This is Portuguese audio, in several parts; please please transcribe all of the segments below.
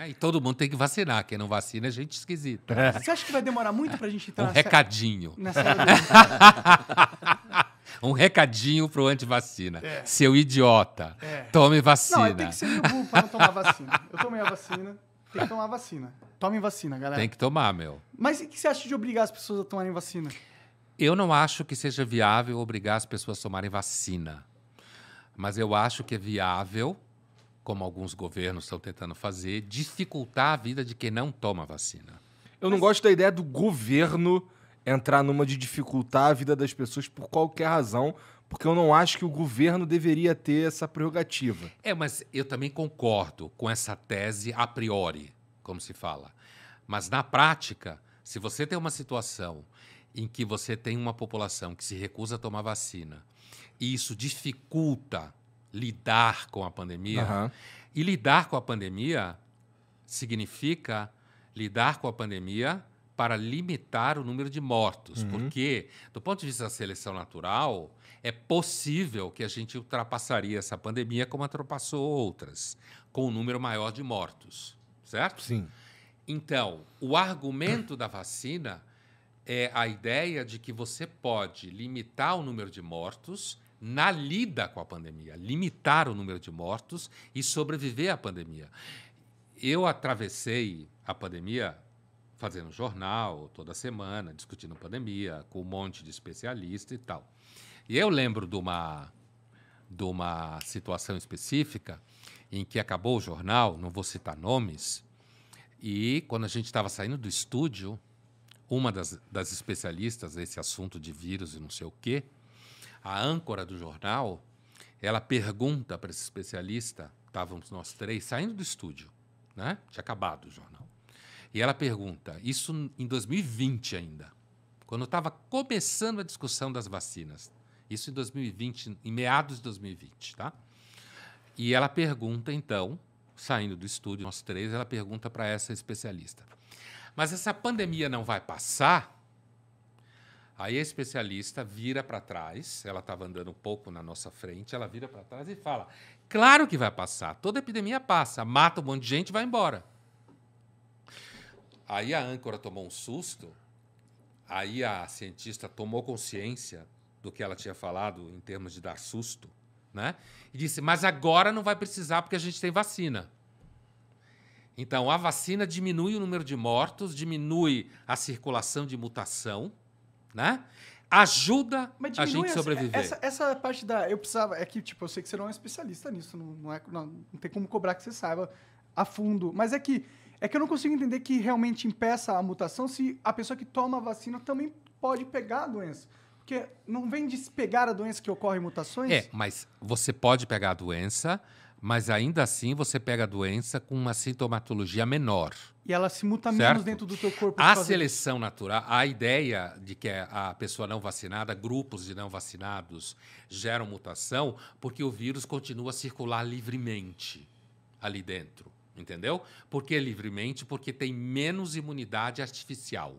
E todo mundo tem que vacinar. Quem não vacina é gente esquisita. Você acha que vai demorar muito pra gente entrar Um recadinho. nessa era Um recadinho pro antivacina. É. Seu idiota. Tome vacina. Não, tem que ser meio burro pra não tomar vacina. Eu tomei a vacina. Tem que tomar vacina. Tomem vacina, galera. Tem que tomar, meu. Mas o que você acha de obrigar as pessoas a tomarem vacina? Eu não acho que seja viável obrigar as pessoas a tomarem vacina. Mas eu acho que é viável, como alguns governos estão tentando fazer, dificultar a vida de quem não toma vacina. Eu não gosto da ideia do governo entrar numa de dificultar a vida das pessoas por qualquer razão, porque eu não acho que o governo deveria ter essa prerrogativa. Mas eu também concordo com essa tese a priori, como se fala. Mas na prática, se você tem uma situação em que você tem uma população que se recusa a tomar vacina e isso dificulta lidar com a pandemia, e lidar com a pandemia significa lidar com a pandemia para limitar o número de mortos, porque, do ponto de vista da seleção natural, é possível que a gente ultrapassaria essa pandemia como ultrapassou outras, com um número maior de mortos, certo? Sim. Então, o argumento da vacina é a ideia de que você pode limitar o número de mortos na lida com a pandemia, limitar o número de mortos e sobreviver à pandemia. Eu atravessei a pandemia fazendo jornal toda semana, discutindo pandemia, com um monte de especialista e tal. E eu lembro de uma situação específica em que acabou o jornal, não vou citar nomes, e quando a gente estava saindo do estúdio, uma das especialistas nesse assunto de vírus e não sei o quê, a âncora do jornal, ela pergunta para esse especialista, estávamos nós três saindo do estúdio, né? Tinha acabado o jornal. E ela pergunta, isso em 2020 ainda, quando estava começando a discussão das vacinas, isso em 2020, em meados de 2020, tá? E ela pergunta, então, saindo do estúdio, nós três, ela pergunta para essa especialista, mas essa pandemia não vai passar? Aí a especialista vira para trás, ela estava andando um pouco na nossa frente, ela vira para trás e fala, claro que vai passar, toda epidemia passa, mata um monte de gente e vai embora. Aí a âncora tomou um susto, aí a cientista tomou consciência do que ela tinha falado em termos de dar susto, né? E disse, mas agora não vai precisar porque a gente tem vacina. Então, a vacina diminui o número de mortos, diminui a circulação de mutação, né? Ajuda a gente a sobreviver. Essa parte da... Eu precisava... É que, tipo, eu sei que você não é um especialista nisso, não tem como cobrar que você saiba a fundo. Mas é que eu não consigo entender que realmente impeça a mutação se a pessoa que toma a vacina também pode pegar a doença. Porque não vem de pegar a doença que ocorre mutações? Mas você pode pegar a doença, mas ainda assim você pega a doença com uma sintomatologia menor. E ela se muta certo? Menos dentro do teu corpo. A seleção natural, a ideia de que a pessoa não vacinada, grupos de não vacinados geram mutação, porque o vírus continua a circular livremente ali dentro, entendeu? Por que livremente? Porque tem menos imunidade artificial,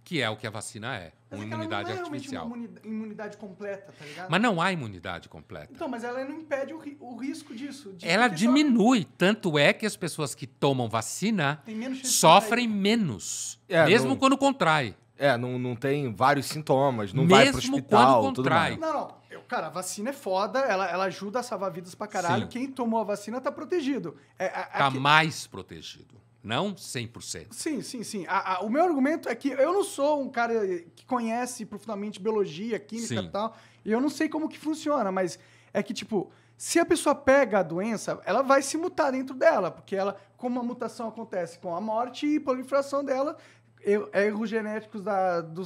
que é o que a vacina é, mas uma imunidade artificial. Uma imunidade completa, tá ligado? Mas não há imunidade completa. Então, mas ela não impede o risco disso. Ela diminui, tanto é que as pessoas que tomam vacina sofrem menos, mesmo quando contrai. Não tem vários sintomas, não vai pro hospital, quando contrai. Não. Cara, a vacina é foda, ela ajuda a salvar vidas pra caralho. Sim. Quem tomou a vacina tá protegido. Tá mais protegido. Não 100%. Sim. O meu argumento é que eu não sou um cara que conhece profundamente biologia, química e tal, e eu não sei como que funciona, mas é que, tipo, se a pessoa pega a doença, ela vai se mutar dentro dela, porque ela, como a mutação acontece com a morte e proliferação dela, erros genéticos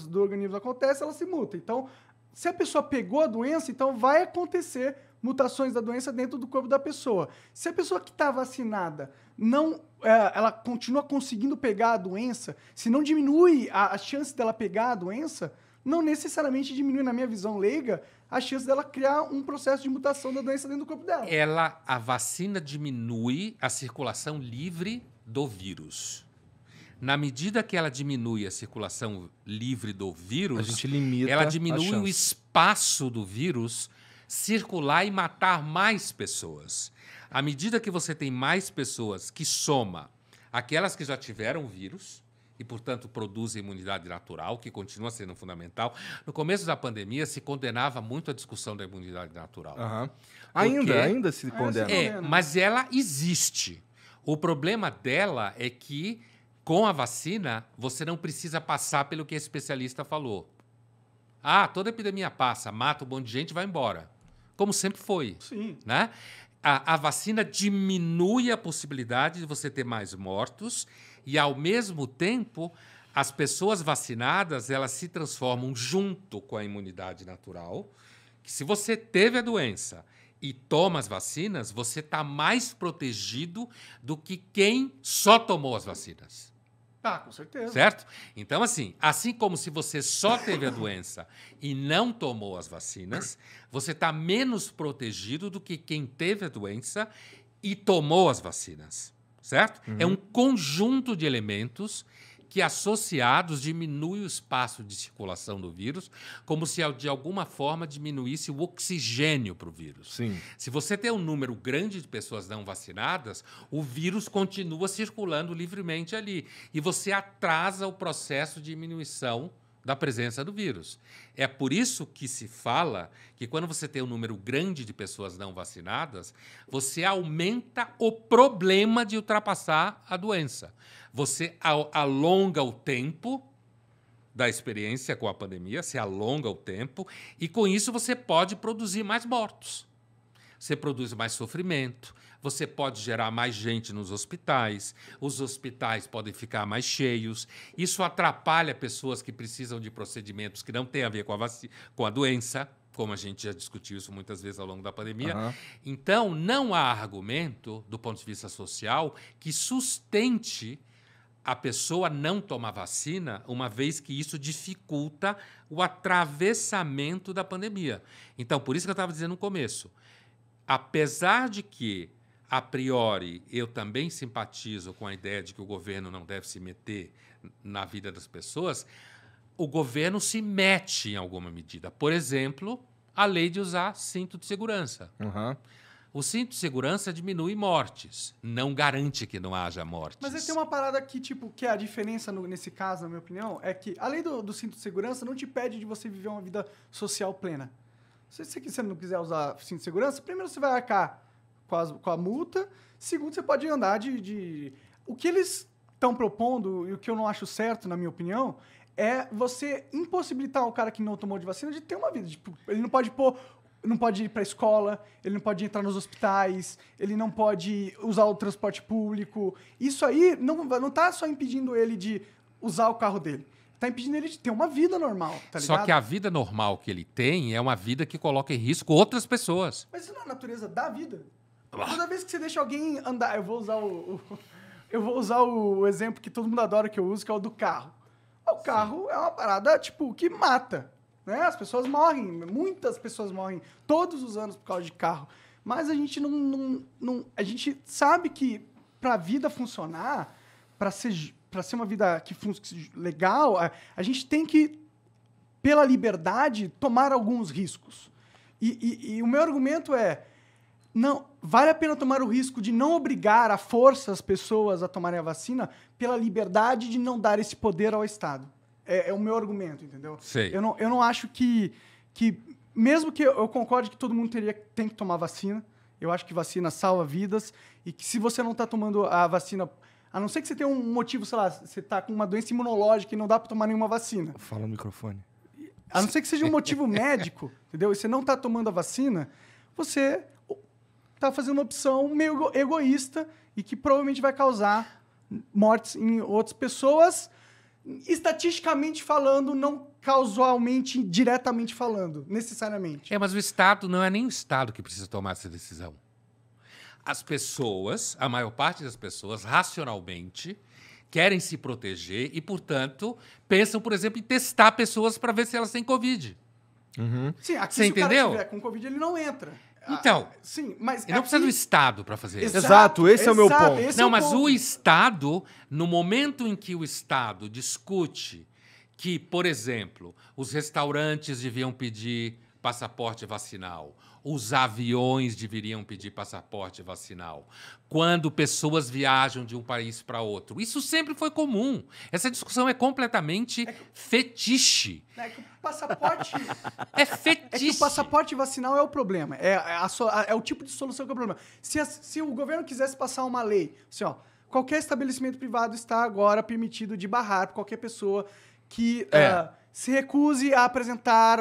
do organismo acontecem, ela se muta. Então, se a pessoa pegou a doença, então vai acontecer mutações da doença dentro do corpo da pessoa. Se a pessoa que está vacinada ela continua conseguindo pegar a doença, se não diminui a chance dela pegar a doença, não necessariamente diminui, na minha visão leiga, a chance dela criar um processo de mutação da doença dentro do corpo dela. A vacina diminui a circulação livre do vírus. Na medida que ela diminui a circulação livre do vírus, a gente limita ela diminui o espaço do vírus circular e matar mais pessoas. À medida que você tem mais pessoas que soma aquelas que já tiveram o vírus e, portanto, produzem imunidade natural, que continua sendo fundamental. No começo da pandemia, se condenava muito a discussão da imunidade natural. Aham. Porque- Ainda se condena. É, mas ela existe. O problema dela é que, com a vacina, você não precisa passar pelo que a especialista falou. Toda epidemia passa, mata um monte de gente e vai embora. Como sempre foi. Sim. Né? A vacina diminui a possibilidade de você ter mais mortos e, ao mesmo tempo, as pessoas vacinadas elas se transformam junto com a imunidade natural, que se você teve a doença e toma as vacinas, você está mais protegido do que quem só tomou as vacinas. Com certeza. Certo? Então, assim como se você só teve a doença e não tomou as vacinas, você está menos protegido do que quem teve a doença e tomou as vacinas. Certo? É um conjunto de elementos que, associados, diminui o espaço de circulação do vírus, como se, de alguma forma, diminuísse o oxigênio para o vírus. Sim. Se você tem um número grande de pessoas não vacinadas, o vírus continua circulando livremente ali. E você atrasa o processo de diminuição da presença do vírus. É por isso que se fala que, quando você tem um número grande de pessoas não vacinadas, você aumenta o problema de ultrapassar a doença. Você alonga o tempo da experiência com a pandemia, se alonga o tempo, e com isso você pode produzir mais mortos. Você produz mais sofrimento, você pode gerar mais gente nos hospitais, os hospitais podem ficar mais cheios, isso atrapalha pessoas que precisam de procedimentos que não têm a ver com a doença, como a gente já discutiu isso muitas vezes ao longo da pandemia. Então, não há argumento, do ponto de vista social, que sustente a pessoa não tomar vacina, uma vez que isso dificulta o atravessamento da pandemia. Então, por isso que eu estava dizendo no começo, apesar de que, a priori, eu também simpatizo com a ideia de que o governo não deve se meter na vida das pessoas, o governo se mete em alguma medida. Por exemplo, a lei de usar cinto de segurança. O cinto de segurança diminui mortes, não garante que não haja mortes. Mas aí tem uma parada que, tipo, que é a diferença nesse caso, na minha opinião, é que a lei do cinto de segurança não te pede de você viver uma vida social plena. Se você não quiser usar cinto de segurança, primeiro você vai arcar com a multa, segundo, você pode andar de... O que eles estão propondo, e o que eu não acho certo, na minha opinião, é você impossibilitar o cara que não tomou de vacina de ter uma vida. Tipo, ele não pode ir para a escola, ele não pode entrar nos hospitais, ele não pode usar o transporte público. Isso aí não está só impedindo ele de usar o carro dele. Está impedindo ele de ter uma vida normal, tá ligado? Só que a vida normal que ele tem é uma vida que coloca em risco outras pessoas. Mas isso não é a natureza da vida. Toda vez que você deixa alguém andar... Eu vou usar o exemplo que todo mundo adora que eu uso, que é o do carro. O carro é uma parada, tipo, que mata. Né? As pessoas morrem, muitas pessoas morrem todos os anos por causa de carro. Mas a gente a gente sabe que para a vida funcionar, para ser uma vida que legal, a gente tem que, pela liberdade, tomar alguns riscos. E o meu argumento é, não, vale a pena tomar o risco de não obrigar à força as pessoas a tomarem a vacina pela liberdade de não dar esse poder ao Estado. É o meu argumento, entendeu? Sei. Eu não acho que mesmo que eu concorde que todo mundo tem que tomar vacina, eu acho que vacina salva vidas, e que se você não está tomando a vacina, a não ser que você tenha um motivo, sei lá, você está com uma doença imunológica e não dá para tomar nenhuma vacina. Fala no microfone. A não ser que seja um motivo médico, entendeu? E você não está tomando a vacina, você está fazendo uma opção meio egoísta e que provavelmente vai causar mortes em outras pessoas, estatisticamente falando, não causalmente, diretamente falando, necessariamente. Mas o Estado não é nem o Estado que precisa tomar essa decisão. As pessoas, a maior parte das pessoas, racionalmente, querem se proteger e, portanto, pensam, por exemplo, em testar pessoas para ver se elas têm Covid. Sim, aqui Você se entendeu? o cara estiver com Covid, ele não entra. Então, sim, mas e não precisa do Estado para fazer isso. Exato, esse é o meu ponto. esse Não, é o mas ponto. o Estado, no momento em que o Estado discute que, por exemplo, os restaurantes deviam pedir passaporte vacinal, os aviões deveriam pedir passaporte vacinal, quando pessoas viajam de um país para outro. Isso sempre foi comum. Essa discussão é completamente fetiche. É que o passaporte... É fetiche. É que o passaporte vacinal é o problema. É o tipo de solução que é o problema. Se o governo quisesse passar uma lei, assim, ó, qualquer estabelecimento privado está agora permitido de barrar por qualquer pessoa que se recuse a apresentar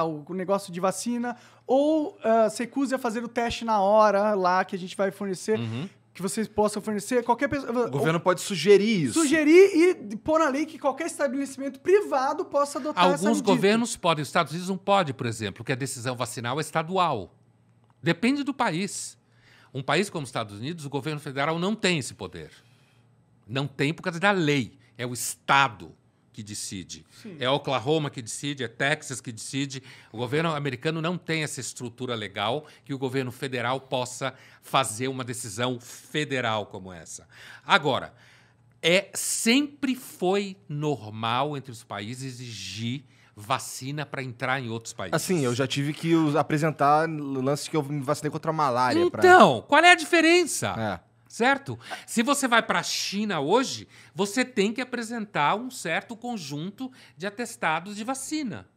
o negócio de vacina ou se recuse a fazer o teste na hora lá que a gente vai fornecer, que vocês possam fornecer. Qualquer pessoa... O governo pode sugerir isso. Sugerir e pôr na lei que qualquer estabelecimento privado possa adotar essa medida. Alguns governos podem. Os Estados Unidos não pode, por exemplo, que a decisão vacinal é estadual. Depende do país. Um país como os Estados Unidos, o governo federal não tem esse poder. Não tem por causa da lei. É o Estado que decide. Sim. É Oklahoma que decide, é Texas que decide. O governo americano não tem essa estrutura legal que o governo federal possa fazer uma decisão federal como essa. Agora, sempre foi normal entre os países exigir vacina para entrar em outros países. Assim, eu já tive que apresentar lances que eu me vacinei contra a malária. Então, qual é a diferença? É. Certo? Se você vai para a China hoje, você tem que apresentar um certo conjunto de atestados de vacina.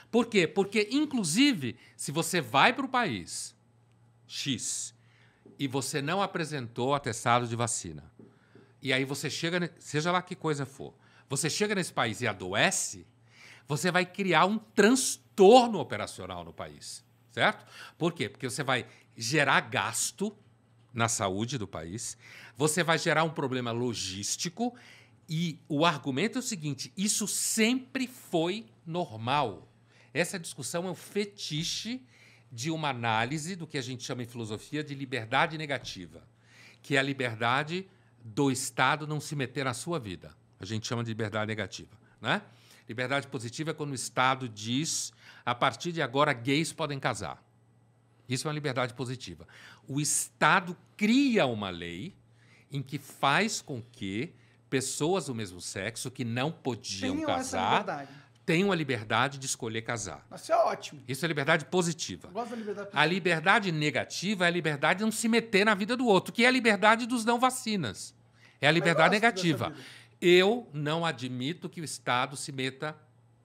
Por quê? Porque, inclusive, se você vai para o país X e você não apresentou atestado de vacina, e aí você chega, seja lá que coisa for, você chega nesse país e adoece, você vai criar um transtorno operacional no país. Certo? Por quê? Porque você vai gerar gasto na saúde do país, você vai gerar um problema logístico e o argumento é o seguinte, isso sempre foi normal. Essa discussão é um fetiche de uma análise do que a gente chama em filosofia de liberdade negativa, que é a liberdade do Estado não se meter na sua vida. A gente chama de liberdade negativa, né? Liberdade positiva é quando o Estado diz, a partir de agora, gays podem casar. Isso é uma liberdade positiva. O Estado cria uma lei em que faz com que pessoas do mesmo sexo que não podiam casar tenham a liberdade de escolher casar. Isso é ótimo. Isso é liberdade positiva. Eu gosto da liberdade positiva. A liberdade negativa é a liberdade de não se meter na vida do outro, que é a liberdade dos não vacinas. É a liberdade negativa. Eu não admito que o Estado se meta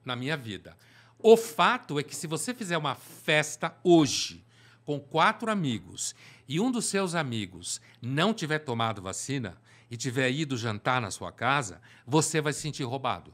na minha vida. O fato é que se você fizer uma festa hoje com 4 amigos e um dos seus amigos não tiver tomado vacina e tiver ido jantar na sua casa, você vai se sentir roubado.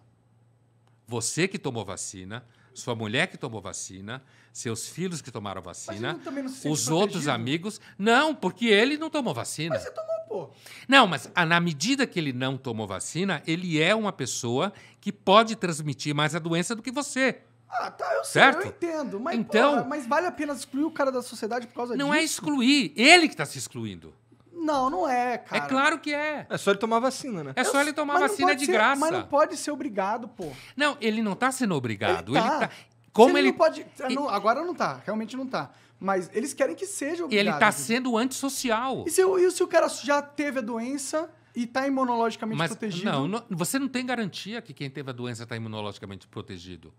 Você que tomou vacina, sua mulher que tomou vacina, seus filhos que tomaram vacina, os outros amigos... Não, porque ele não tomou vacina. Mas você tomou, pô. Não, mas na medida que ele não tomou vacina, ele é uma pessoa que pode transmitir mais a doença do que você. Ah, tá, eu sei, certo? Eu entendo. Mas, então, porra, mas vale a pena excluir o cara da sociedade por causa disso? Não é excluir, ele que está se excluindo. Não, não é, cara. É claro que é. É só ele tomar vacina, né? É só ele tomar vacina de graça. Mas não pode ser obrigado, pô. Não, ele não está sendo obrigado. Ele tá. Como ele não pode... Agora não tá, realmente não tá. Mas eles querem que seja obrigado. Ele está sendo antissocial. E se o cara já teve a doença e está imunologicamente protegido? Não, você não tem garantia que quem teve a doença está imunologicamente protegido.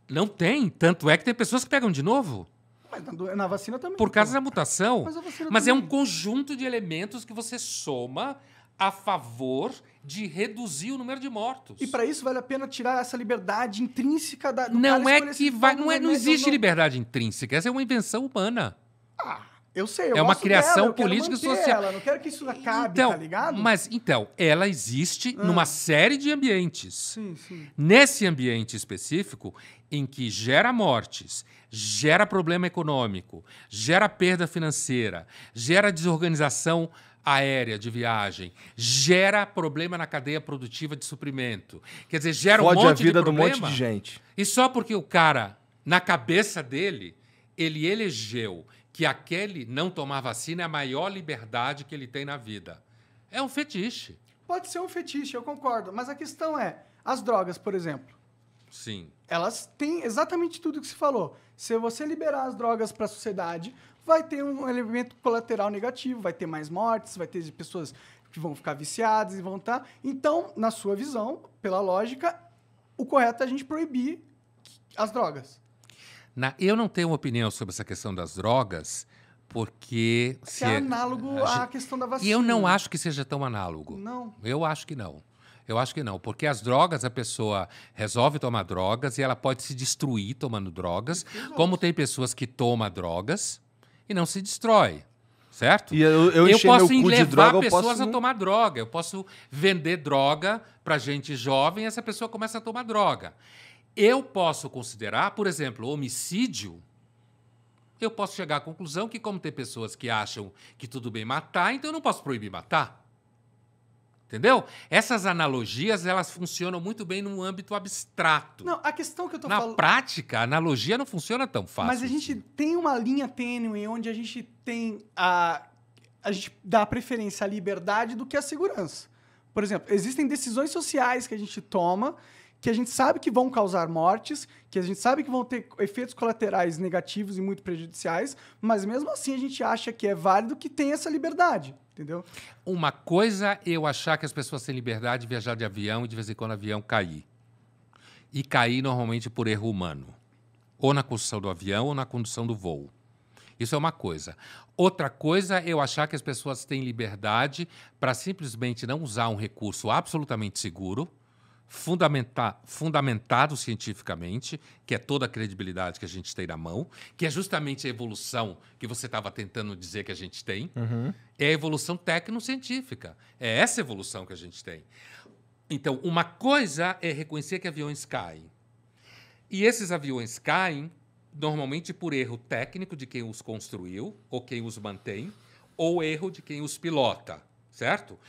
Não tem. Tanto é que tem pessoas que pegam de novo. Mas na vacina também. Por causa da mutação. Mas é um também. conjunto de elementos que você soma a favor de reduzir o número de mortos. E para isso vale a pena tirar essa liberdade intrínseca do não cara é que vai, não existe liberdade intrínseca. Essa é uma invenção humana. Ah, eu sei. Eu é uma gosto criação dela, política e social. Ela, não quero que isso acabe, então, tá ligado? Mas então, ela existe numa série de ambientes. Sim, sim. Nesse ambiente específico, em que gera mortes, gera problema econômico, gera perda financeira, gera desorganização aérea de viagem, gera problema na cadeia produtiva de suprimento. Quer dizer, gera um monte de problema. Fode a vida de um monte de gente. E só porque o cara, na cabeça dele, ele elegeu que aquele não tomar vacina é a maior liberdade que ele tem na vida. É um fetiche. Pode ser um fetiche, eu concordo. Mas a questão é, as drogas, por exemplo. Sim. Elas têm exatamente tudo que você falou. Se você liberar as drogas para a sociedade, vai ter um elemento colateral negativo, vai ter mais mortes, vai ter pessoas que vão ficar viciadas e vão estar... Então, na sua visão, pela lógica, o correto é a gente proibir as drogas. Eu não tenho opinião sobre essa questão das drogas, porque... Se é análogo à questão da vacina. E eu não acho que seja tão análogo. Não. Eu acho que não. Eu acho que não, porque as drogas, a pessoa resolve tomar drogas e ela pode se destruir tomando drogas, como tem pessoas que tomam drogas e não se destrói, certo? E eu posso meu cu de levar droga, pessoas eu posso... a tomar droga, eu posso vender droga para gente jovem e essa pessoa começa a tomar droga. Eu posso considerar, por exemplo, homicídio, eu posso chegar à conclusão que como tem pessoas que acham que tudo bem matar, então eu não posso proibir matar. Entendeu? Essas analogias, elas funcionam muito bem num âmbito abstrato. Não, a questão que eu tô falando... Na prática, a analogia não funciona tão fácil. Mas a gente assim. tem uma linha tênue onde a gente tem a gente dá preferência à liberdade do que à segurança. Por exemplo, existem decisões sociais que a gente toma que a gente sabe que vão causar mortes, que a gente sabe que vão ter efeitos colaterais negativos e muito prejudiciais, mas mesmo assim a gente acha que é válido que tenha essa liberdade, entendeu? Uma coisa é eu achar que as pessoas têm liberdade de viajar de avião e de vez em quando o avião cair. E cair normalmente por erro humano. Ou na construção do avião ou na condução do voo. Isso é uma coisa. Outra coisa é eu achar que as pessoas têm liberdade para simplesmente não usar um recurso absolutamente seguro, fundamentado cientificamente, que é toda a credibilidade que a gente tem na mão, que é justamente a evolução que você estava tentando dizer que a gente tem, é a evolução tecnocientífica. É essa evolução que a gente tem. Então, uma coisa é reconhecer que aviões caem. E esses aviões caem normalmente por erro técnico de quem os construiu, ou quem os mantém, ou erro de quem os pilota, certo?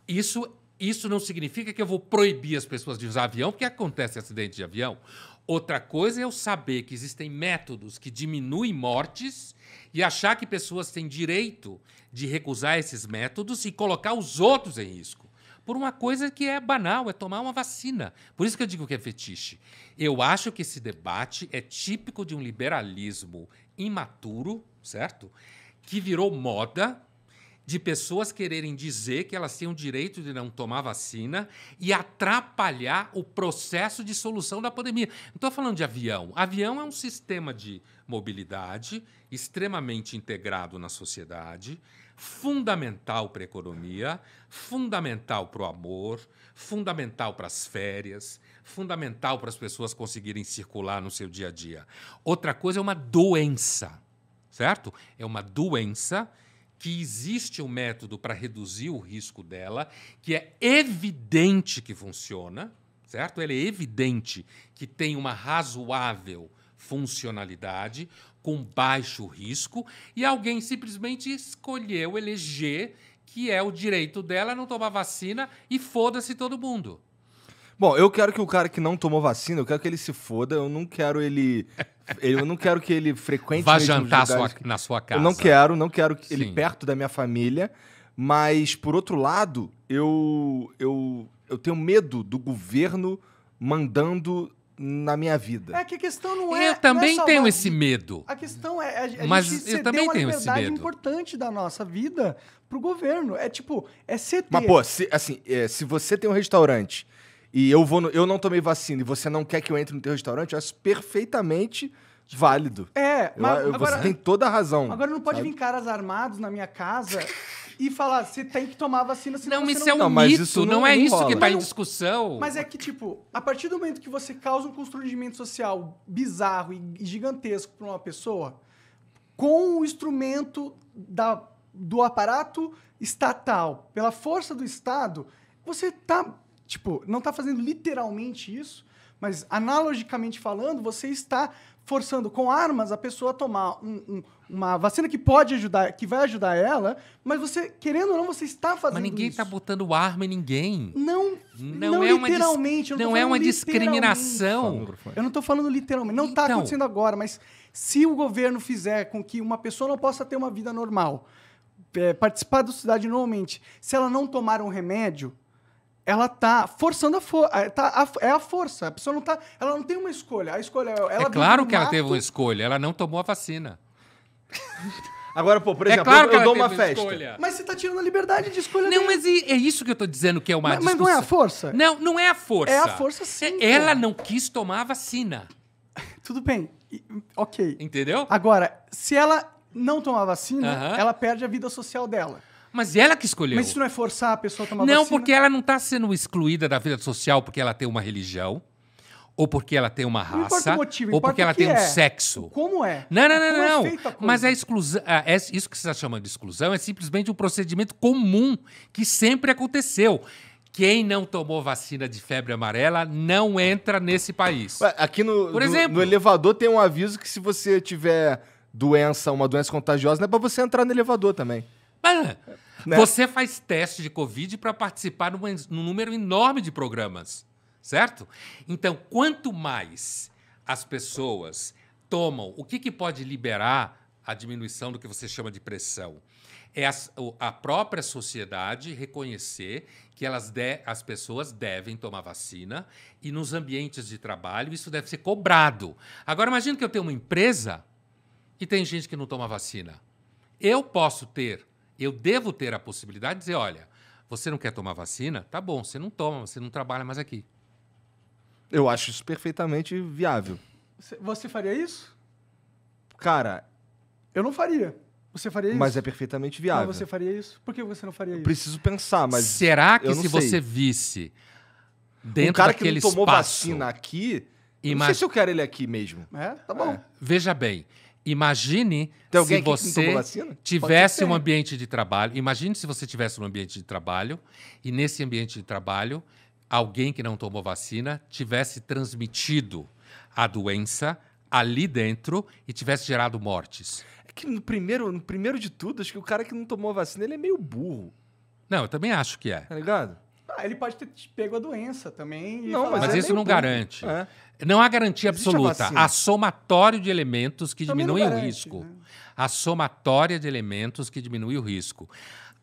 Isso não significa que eu vou proibir as pessoas de usar avião, porque acontece acidente de avião. Outra coisa é eu saber que existem métodos que diminuem mortes e achar que pessoas têm direito de recusar esses métodos e colocar os outros em risco. Por uma coisa que é banal, é tomar uma vacina. Por isso que eu digo que é fetiche. Eu acho que esse debate é típico de um liberalismo imaturo, certo? Que virou moda de pessoas quererem dizer que elas têm o direito de não tomar vacina e atrapalhar o processo de solução da pandemia. Não estou falando de avião. Avião é um sistema de mobilidade extremamente integrado na sociedade, fundamental para a economia, fundamental para o amor, fundamental para as férias, fundamental para as pessoas conseguirem circular no seu dia a dia. Outra coisa é uma doença, certo? É uma doença que existe um método para reduzir o risco dela, que é evidente que funciona, certo? Ele é evidente que tem uma razoável funcionalidade, com baixo risco, e alguém simplesmente escolheu eleger que é o direito dela não tomar vacina e foda-se todo mundo. Bom, eu quero que o cara que não tomou vacina, eu quero que ele se foda, eu não quero ele... Eu não quero que ele frequente... Vá jantar na sua casa. Eu não quero ele perto da minha família, mas, por outro lado, eu tenho medo do governo mandando na minha vida. É que a questão não é... Eu também tenho esse medo. A questão é a mas gente eu também tenho esse liberdade medo. importante da nossa vida pro governo. É tipo, é CT. Mas, pô, se você tem um restaurante e eu não tomei vacina e você não quer que eu entre no teu restaurante, eu acho perfeitamente válido. Mas agora, você tem toda a razão. Agora não pode vir caras armados na minha casa e falar, você tem que tomar vacina, senão não, você isso não... é um mas mito, isso não é isso rola. que está em discussão. Mas é que, tipo, a partir do momento que você causa um constrangimento social bizarro e gigantesco para uma pessoa, com o instrumento do aparato estatal, pela força do Estado, você tá... Tipo, não está fazendo literalmente isso, mas analogicamente falando, você está forçando com armas a pessoa a tomar uma vacina que pode ajudar, que vai ajudar ela, mas você, querendo ou não, você está fazendo isso. Mas ninguém está botando arma em ninguém. Não é literalmente. Não é uma discriminação. Eu não estou falando literalmente. Não está acontecendo agora, mas se o governo fizer com que uma pessoa não possa ter uma vida normal, participar da sociedade normalmente, se ela não tomar um remédio, ela tá forçando é a força. A pessoa ela não tem uma escolha. A escolha é claro que ela teve uma escolha. Ela não tomou a vacina. Agora, pô, por exemplo, claro que eu dou ela uma teve festa. Escolha. Mas você tá tirando a liberdade de escolha Não, dele. mas é isso que eu tô dizendo que é uma discussão. Mas não é a força? Não é a força. É a força sim. Ela não quis tomar a vacina. Tudo bem. Ok. Entendeu? Agora, se ela não tomar vacina, Aham. ela perde a vida social dela. Mas ela que escolheu. Mas isso não é forçar a pessoa a tomar Não, vacina? porque ela não está sendo excluída da vida social porque ela tem uma religião, ou porque ela tem uma Não importa raça, o motivo, ou importa porque o ela que tem um é. sexo. Como é? Não, não, Como não, é não. feita a coisa? Mas a exclusão, isso que você está chamando de exclusão é simplesmente um procedimento comum que sempre aconteceu. Quem não tomou vacina de febre amarela não entra nesse país. Ué, aqui Por exemplo. no elevador tem um aviso que se você tiver uma doença contagiosa, não é pra você entrar no elevador também. Mas, Né? você faz teste de Covid para participar num número enorme de programas, certo? Então, quanto mais as pessoas tomam, o que pode liberar a diminuição do que você chama de pressão? É a própria sociedade reconhecer que as pessoas devem tomar vacina e nos ambientes de trabalho isso deve ser cobrado. Agora, imagina que eu tenho uma empresa e tem gente que não toma vacina. Eu devo ter a possibilidade de dizer, olha, você não quer tomar vacina? Tá bom, você não toma, você não trabalha mais aqui. Eu acho isso perfeitamente viável. Você faria isso? Cara, Eu não faria. Você faria isso? mas é perfeitamente viável. Mas você faria isso? Por que você não faria isso? Preciso pensar, mas será que eu não se sei. você visse um dentro cara que daquele não tomou espaço... vacina aqui, eu não Ima- sei se eu quero ele aqui mesmo. É? Tá bom. Veja bem, imagine Tem alguém se aqui que não você tomou vacina? tivesse Pode um ser. ambiente de trabalho. Imagine se você tivesse um ambiente de trabalho e nesse ambiente de trabalho alguém que não tomou vacina tivesse transmitido a doença ali dentro e tivesse gerado mortes. É que no primeiro de tudo, acho que o cara que não tomou vacina, ele é meio burro, Não, eu também acho que é. tá ligado? Ele pode ter pego a doença também. E Não, falar, Mas é isso meio não burro. garante. É. Não há garantia Existe a absoluta. vacina. Há somatório de elementos que Também não diminuem o garante, risco. né? A somatória de elementos que diminui o risco.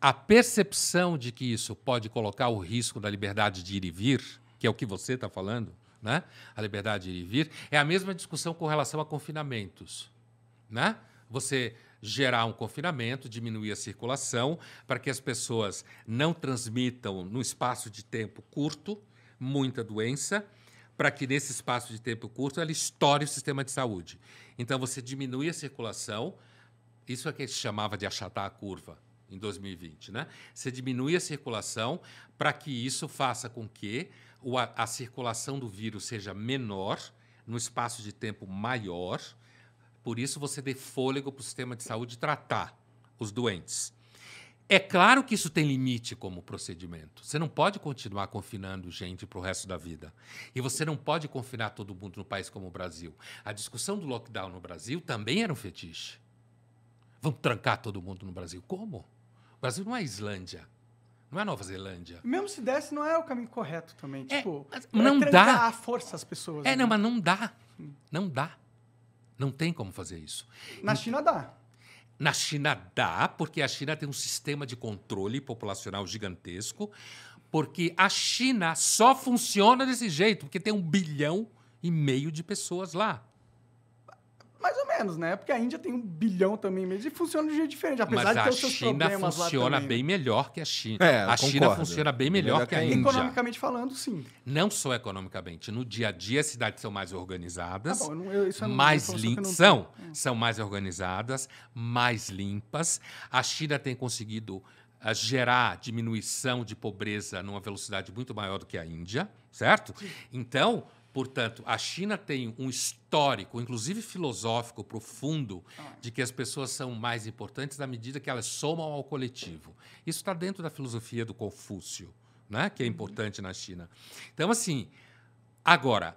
A percepção de que isso pode colocar o risco da liberdade de ir e vir, que é o que você está falando, né? A liberdade de ir e vir, é a mesma discussão com relação a confinamentos. Né? Você gerar um confinamento, diminuir a circulação, para que as pessoas não transmitam, num espaço de tempo curto, muita doença, para que nesse espaço de tempo curto ela estoure o sistema de saúde. Então, você diminui a circulação, isso é que se chamava de achatar a curva em 2020. Né? Você diminui a circulação para que isso faça com que a circulação do vírus seja menor, no espaço de tempo maior. Por isso, você dê fôlego para o sistema de saúde tratar os doentes. É claro que isso tem limite como procedimento. Você não pode continuar confinando gente para o resto da vida. E você não pode confinar todo mundo no país como o Brasil. A discussão do lockdown no Brasil também era um fetiche. Vamos trancar todo mundo no Brasil. Como? O Brasil não é Islândia. Não é Nova Zelândia. Mesmo se desse, não é o caminho correto também. Tipo, mas não trancar dá. à força as pessoas. É, né? não, mas não dá. Não dá. Não tem como fazer isso. Na China dá. Na China dá, porque a China tem um sistema de controle populacional gigantesco, porque a China só funciona desse jeito, porque tem 1,5 bilhão de pessoas lá. Mais ou menos, né? Porque a Índia tem 1 bilhão também mesmo e funciona de um jeito diferente, apesar Mas de ter a os seus China problemas funciona lá também. bem melhor que a China. É, a China concordo. funciona bem melhor que a Índia. Economicamente falando, sim. Não só economicamente. No dia a dia, as cidades são mais organizadas, Tá bom, isso é uma mais informação que eu limpas. não São mais organizadas, mais limpas. A China tem conseguido gerar diminuição de pobreza numa velocidade muito maior do que a Índia, certo? Então, portanto, a China tem um histórico, inclusive filosófico, profundo, de que as pessoas são mais importantes na medida que elas somam ao coletivo. Isso está dentro da filosofia do Confúcio, né? Que é importante na China. Então, assim, agora,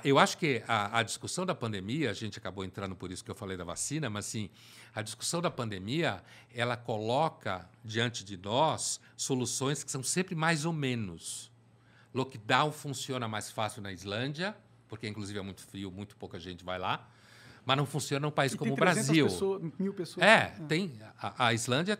eu acho que a discussão da pandemia, a gente acabou entrando por isso que eu falei da vacina, mas, assim, a discussão da pandemia, ela coloca diante de nós soluções que são sempre mais ou menos. Lockdown funciona mais fácil na Islândia, porque, inclusive, é muito frio, muito pouca gente vai lá, mas não funciona num país E como o tem 300 Brasil. pessoas, 1.000 pessoas. Tem. A Islândia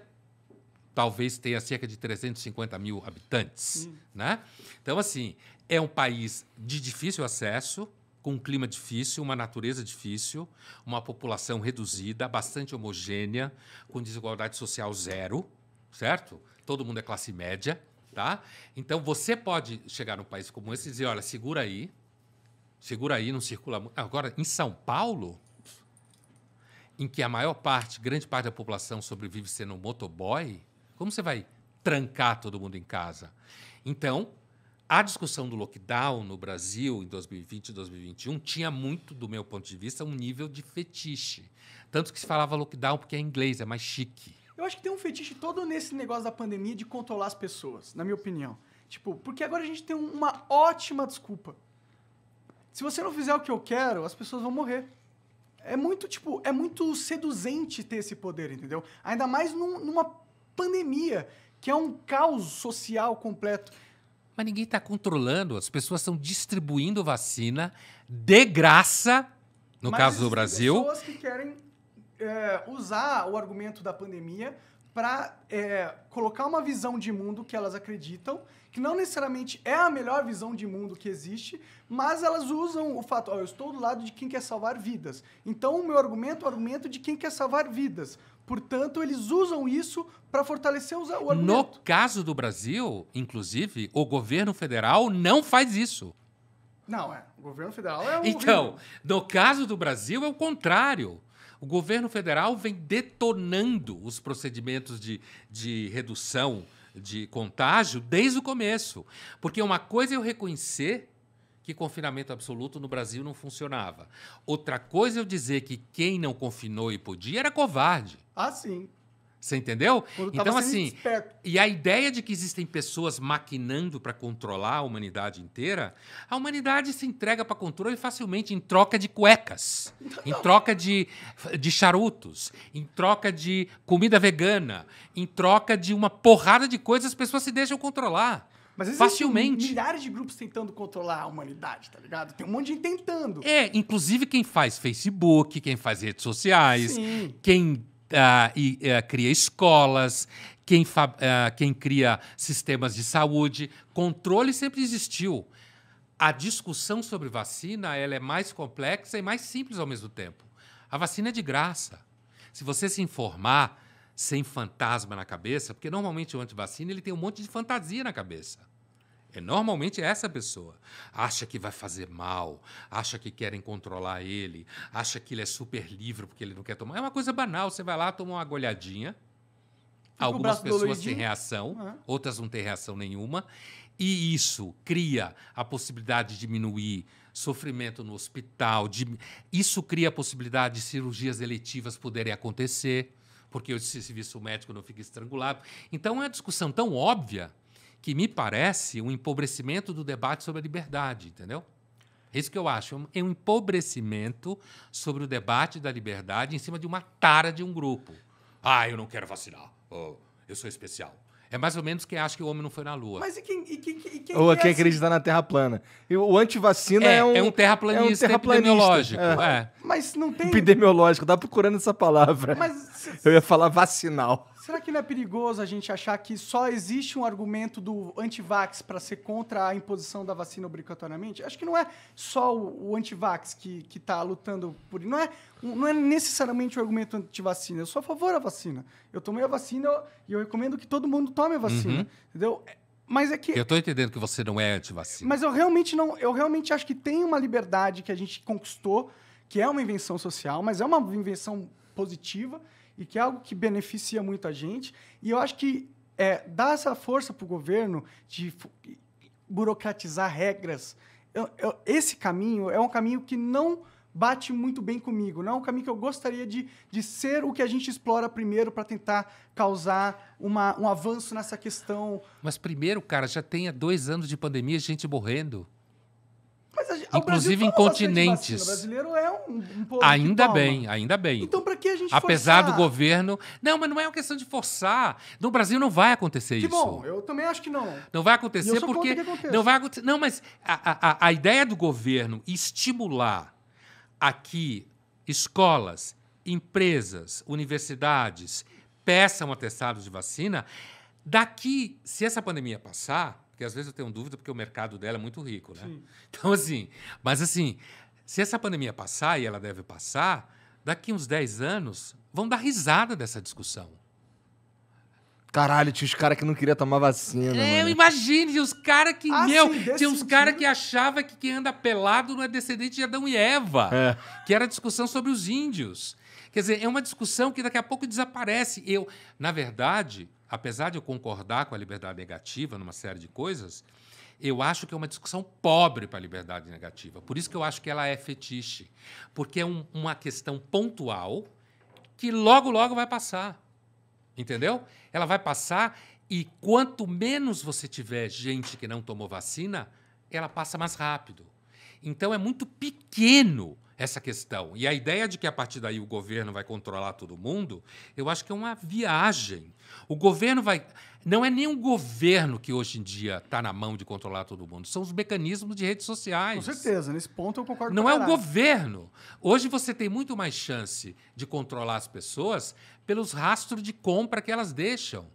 talvez tenha cerca de 350 mil habitantes. Né? Então, assim, é um país de difícil acesso, com um clima difícil, uma natureza difícil, uma população reduzida, bastante homogênea, com desigualdade social zero, certo? Todo mundo é classe média. Tá? Então, você pode chegar num país como esse e dizer, olha, segura aí, Segura aí, não circula muito. Agora, em São Paulo, em que a grande parte da população sobrevive sendo motoboy, como você vai trancar todo mundo em casa? Então, a discussão do lockdown no Brasil em 2020 e 2021 tinha muito, do meu ponto de vista, um nível de fetiche. Tanto que se falava lockdown porque é inglês, é mais chique. Eu acho que tem um fetiche todo nesse negócio da pandemia de controlar as pessoas, na minha opinião. Tipo, porque agora a gente tem uma ótima desculpa. Se você não fizer o que eu quero, as pessoas vão morrer. É muito seduzente ter esse poder, entendeu? Ainda mais numa pandemia, que é um caos social completo. Mas ninguém está controlando. As pessoas estão distribuindo vacina de graça, no caso do Brasil. Pessoas que querem usar o argumento da pandemia para colocar uma visão de mundo que elas acreditam, que não necessariamente é a melhor visão de mundo que existe, mas elas usam o fato, eu estou do lado de quem quer salvar vidas. Então, o meu argumento é o argumento de quem quer salvar vidas. Portanto, eles usam isso para fortalecer o argumento. No caso do Brasil, inclusive, o governo federal não faz isso. Não, o governo federal é o... Então, no caso do Brasil, é o contrário. O governo federal vem detonando os procedimentos de redução de contágio desde o começo. Porque uma coisa é eu reconhecer que confinamento absoluto no Brasil não funcionava. Outra coisa é eu dizer que quem não confinou e podia era covarde. Ah, sim. Você entendeu? Então, assim, e a ideia de que existem pessoas maquinando para controlar a humanidade inteira, a humanidade se entrega para controle facilmente em troca de cuecas, em troca de charutos, em troca de comida vegana, em troca de uma porrada de coisas, as pessoas se deixam controlar. Mas facilmente. Milhares de grupos tentando controlar a humanidade, tá ligado? Tem um monte de gente tentando. Inclusive quem faz Facebook, quem faz redes sociais, sim. Quem cria escolas, quem cria sistemas de saúde. Controle sempre existiu. A discussão sobre vacina ela é mais complexa e mais simples ao mesmo tempo. A vacina é de graça. Se você se informar sem fantasma na cabeça, porque normalmente o antivacina ele tem um monte de fantasia na cabeça. Normalmente é essa pessoa. Acha que vai fazer mal, acha que querem controlar ele, acha que ele é super livre porque ele não quer tomar. É uma coisa banal. Você vai lá, toma uma agulhadinha. Algumas pessoas têm reação, outras não têm reação nenhuma. E isso cria a possibilidade de diminuir sofrimento no hospital. Isso cria a possibilidade de cirurgias eletivas poderem acontecer, porque o serviço médico não fica estrangulado. Então, é uma discussão tão óbvia que me parece um empobrecimento do debate sobre a liberdade, entendeu? É isso que eu acho. É um empobrecimento sobre o debate da liberdade em cima de uma tara de um grupo. Eu não quero vacinar. Eu sou especial. É mais ou menos quem acha que o homem não foi na Lua. Mas quem ou quem acredita na Terra plana. O antivacina é um terraplanista epidemiológico. Mas não tem... Epidemiológico, tá procurando essa palavra. Eu ia falar vacinal. Será que não é perigoso a gente achar que só existe um argumento do antivax para ser contra a imposição da vacina obrigatoriamente? Acho que não é só o antivax que está lutando por isso. Não é necessariamente o argumento antivacina. Eu sou a favor da vacina. Eu tomei a vacina e eu recomendo que todo mundo tome a vacina. Entendeu? Mas é que... Eu estou entendendo que você não é antivacina. Mas eu realmente acho que tem uma liberdade que a gente conquistou, que é uma invenção social, mas é uma invenção positiva, e que é algo que beneficia muito a gente. E eu acho que dar essa força para o governo de burocratizar regras, esse caminho é um caminho que não bate muito bem comigo. Não é um caminho que eu gostaria de ser o que a gente explora primeiro para tentar causar um avanço nessa questão. Mas primeiro, cara, já tem 2 anos de pandemia, gente morrendo. Inclusive em continentes. O brasileiro é um povo ainda bem. Então, para que a gente Apesar forçar? do governo... Não, mas não é uma questão de forçar. No Brasil não vai acontecer isso. Que bom, eu também acho que não. Não vai acontecer porque... Não vai acontecer. Não, mas a ideia do governo estimular aqui escolas, empresas, universidades peçam atestados de vacina, daqui, se essa pandemia passar... Porque às vezes eu tenho dúvida porque o mercado dela é muito rico, né? Sim. Então, assim, se essa pandemia passar, e ela deve passar, daqui uns 10 anos, vão dar risada dessa discussão. Caralho, tinha os caras que não queriam tomar vacina, mano. Imagine, tinha os caras que, sim, tinha uns caras que achavam que quem anda pelado não é descendente de Adão e Eva. Que era a discussão sobre os índios. Quer dizer, é uma discussão que daqui a pouco desaparece. Na verdade, apesar de eu concordar com a liberdade negativa numa série de coisas, eu acho que é uma discussão pobre para a liberdade negativa. Por isso que eu acho que ela é fetiche. Porque é uma questão pontual que logo, logo vai passar. Entendeu? Ela vai passar e quanto menos você tiver gente que não tomou vacina, ela passa mais rápido. Então é muito pequeno essa questão. E a ideia de que a partir daí o governo vai controlar todo mundo, eu acho que é uma viagem. O governo vai... Não é nem o governo que hoje em dia está na mão de controlar todo mundo, são os mecanismos de redes sociais. Com certeza, nesse ponto eu concordo com Não é o governo. Hoje você tem muito mais chance de controlar as pessoas pelos rastros de compra que elas deixam.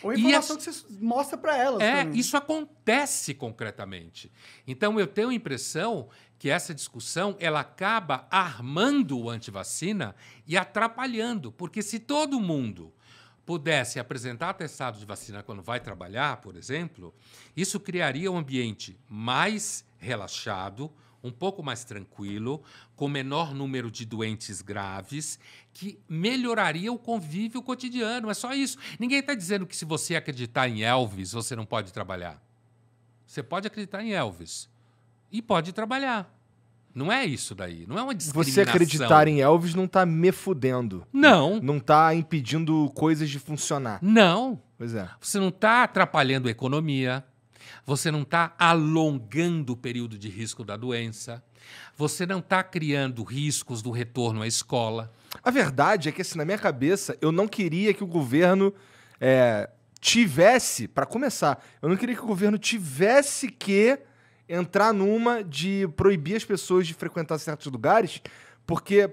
Ou a informação que você mostra para elas. Também. Isso acontece concretamente. Então, eu tenho a impressão que essa discussão ela acaba armando o antivacina e atrapalhando. Porque se todo mundo pudesse apresentar atestado de vacina quando vai trabalhar, por exemplo, isso criaria um ambiente mais relaxado, um pouco mais tranquilo, com menor número de doentes graves, que melhoraria o convívio cotidiano. É só isso. Ninguém está dizendo que se você acreditar em Elvis, você não pode trabalhar. Você pode acreditar em Elvis e pode trabalhar. Não é isso daí. Não é uma discriminação. Você acreditar em Elvis não tá me fudendo. Não. Não tá impedindo coisas de funcionar. Não. Pois é. Você não está atrapalhando a economia. Você não está alongando o período de risco da doença. Você não está criando riscos do retorno à escola. A verdade é que, assim, na minha cabeça, eu não queria que o governo tivesse, para começar, eu não queria que o governo tivesse que entrar numa de proibir as pessoas de frequentar certos lugares, porque,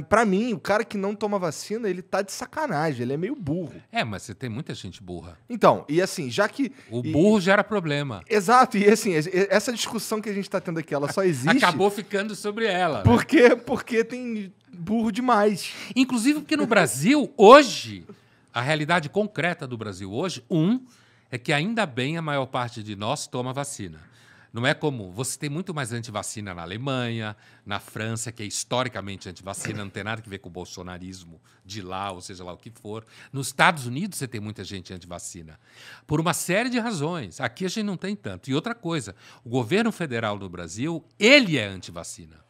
pra mim, o cara que não toma vacina, ele tá de sacanagem, ele é meio burro. Mas você tem muita gente burra. Então, e assim, já que... O burro gera problema. Exato, e assim, essa discussão que a gente tá tendo aqui, ela só existe... Acabou ficando sobre ela. Porque tem burro demais. Inclusive porque no Brasil, hoje, a realidade concreta do Brasil hoje, é que ainda bem a maior parte de nós toma vacina. Não é como... Você tem muito mais antivacina na Alemanha, na França, que é historicamente antivacina, não tem nada a ver com o bolsonarismo de lá, ou seja lá o que for. Nos Estados Unidos você tem muita gente antivacina. Por uma série de razões. Aqui a gente não tem tanto. E outra coisa, o governo federal do Brasil, ele é antivacina.